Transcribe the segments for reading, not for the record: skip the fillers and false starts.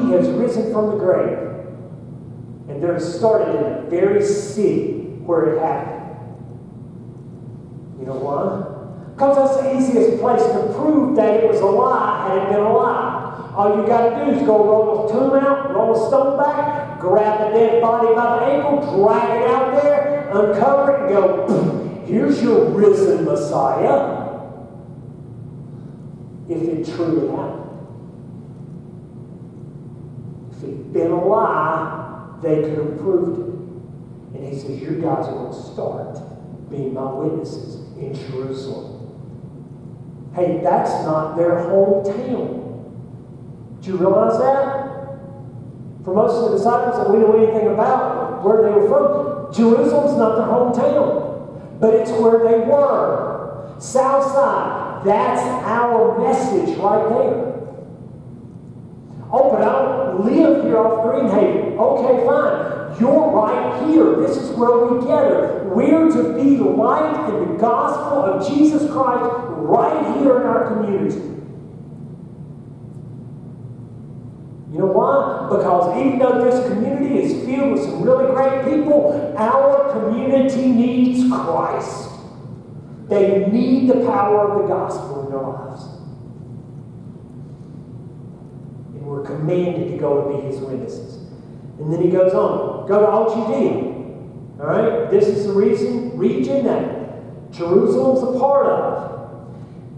He has risen from the grave. And they're started in the very city where it happened. You know why? Because that's the easiest place to prove that it was a lie had it been a lie. All you got to do is go roll a tomb out, roll a stone back, grab the dead body by the ankle, drag it out there, uncover it, and go, here's your risen Messiah. If it truly happened. If it had been a lie, they could have proved it. And he says, you guys are going to start being my witnesses in Jerusalem. Hey, that's not their hometown. Do you realize that? For most of the disciples that we know anything about where they were from, Jerusalem's not their hometown. But it's where they were. Southside. That's our message right there. Oh, but I don't live here off Greenhaven. Okay, fine. You're right here. This is where we gather. We're to be the light in the gospel of Jesus Christ right here in our community. You know why? Because even though this community is filled with some really great people, our community needs Christ. They need the power of the gospel in their lives. And we're commanded to go and be His witnesses. And then he goes on. Go to all Judea. All right? This is the region that Jerusalem's a part of.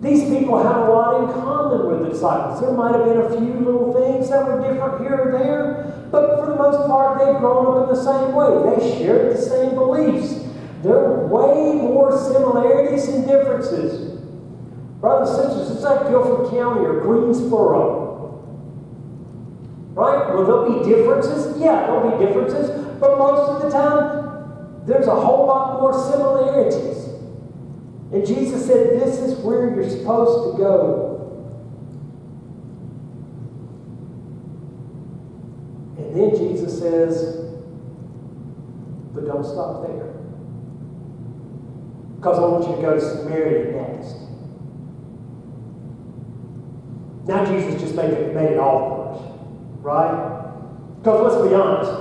These people had a lot in common with the disciples. There might have been a few little things that were different here or there, but for the most part, they'd grown up in the same way. They shared the same beliefs. There are way more similarities than differences. Brothers and sisters, it's like Guilford County or Greensboro. Right? Will there be differences? Yeah, there'll be differences, but most of the time, there's a whole lot more similarities. And Jesus said, this is where you're supposed to go. And then Jesus says, but don't stop there. Because I want you to go to Samaria next. Now Jesus just made it all worse. Right? Because let's be honest,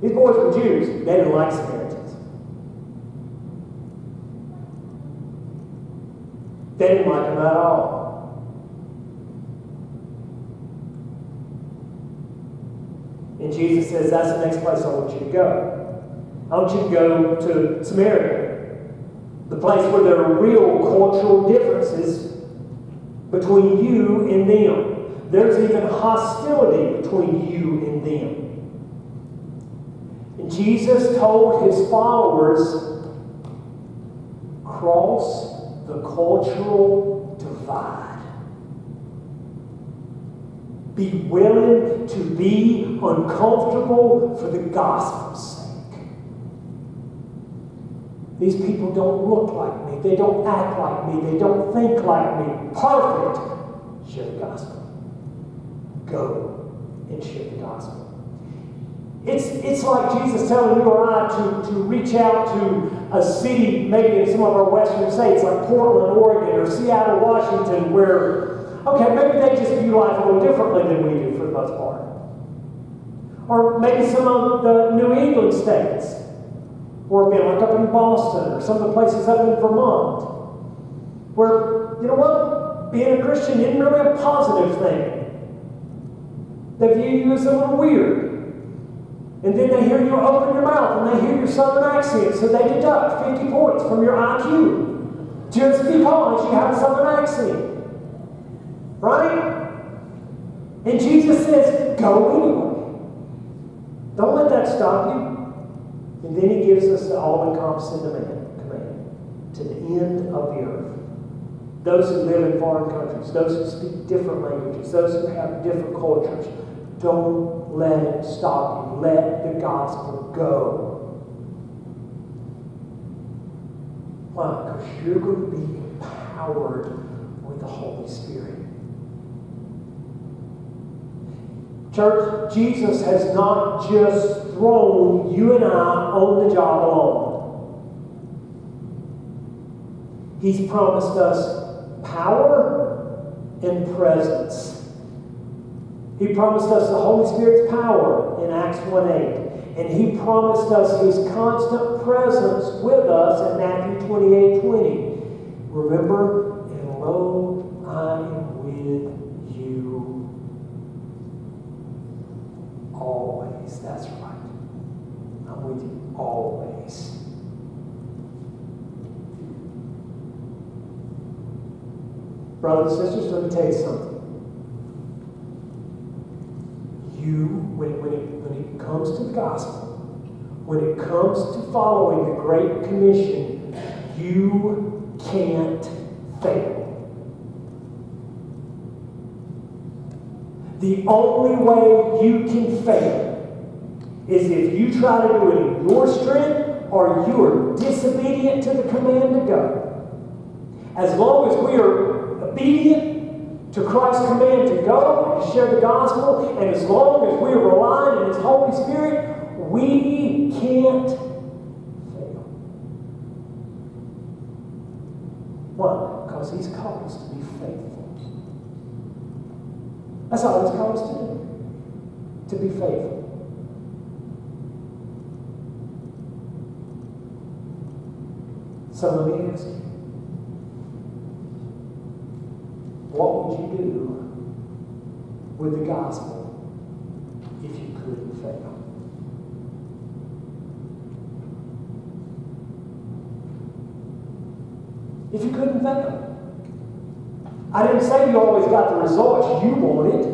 these boys were Jews. They didn't like Samaritans. They didn't like them at all. And Jesus says, that's the next place I want you to go. I want you to go to Samaria, the place where there are real cultural differences between you and them. There's even hostility between you and them. And Jesus told His followers, cross the cultural divide. Be willing to be uncomfortable for the gospel's sake. These people don't look like me. They don't act like me. They don't think like me. Perfect. Share the gospel. Go and share the gospel. It's like Jesus telling you or I to reach out to a city, maybe in some of our western states, like Portland, Oregon, or Seattle, Washington, where, okay, maybe they just view life a little differently than we do for the most part. Or maybe some of the New England states, or like up in Boston, or some of the places up in Vermont, where, you know what, being a Christian isn't really a positive thing. They view you as a little weird. And then they hear you open your mouth and they hear your southern accent, so they deduct 50 points from your IQ just because you have a southern accent. Right? And Jesus says, go anyway. Don't let that stop you. And then He gives us the all-encompassing command to the end of the earth. Those who live in foreign countries, those who speak different languages, those who have different cultures, don't let it stop you. Let the gospel go. Why? Because you're going to be empowered with the Holy Spirit. Church, Jesus has not just thrown you and I on the job alone. He's promised us power and presence. He promised us the Holy Spirit's power in Acts 1:8. And He promised us His constant presence with us in Matthew 28:20. Remember, and lo, I am with you always. That's right. I'm with you always. Brothers and sisters, let me tell you something. When it comes to the gospel, when it comes to following the Great Commission, you can't fail. The only way you can fail is if you try to do it in your strength or you are disobedient to the command to go. As long as we are obedient to Christ's command to go and share the gospel, and as long as we are relying on His Holy Spirit, we can't fail. Why? Because He's called us to be faithful. That's all He's called us to be faithful. So let me ask you, what would you do with the gospel if you couldn't fail? If you couldn't fail. I didn't say you always got the results you wanted.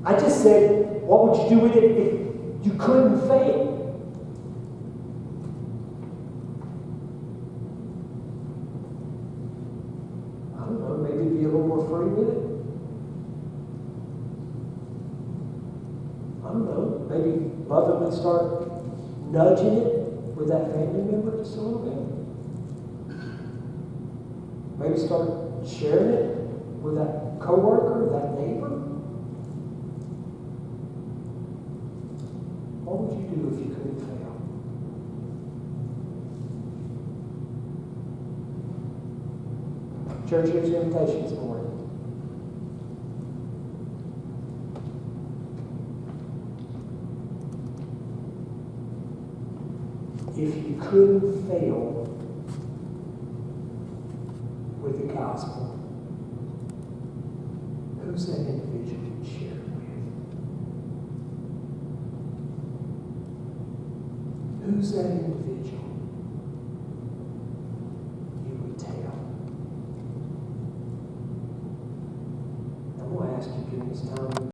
I just said, what would you do with it if you couldn't fail? I don't know, maybe be a little more free with it. I don't know, maybe lovingly start nudging it with that family member just a little bit. Maybe start sharing it with that coworker, that neighbor. What would you do if you couldn't fail? Church, here's your invitation this morning. If you couldn't fail with the gospel, who's that individual you share it with? Who's that individual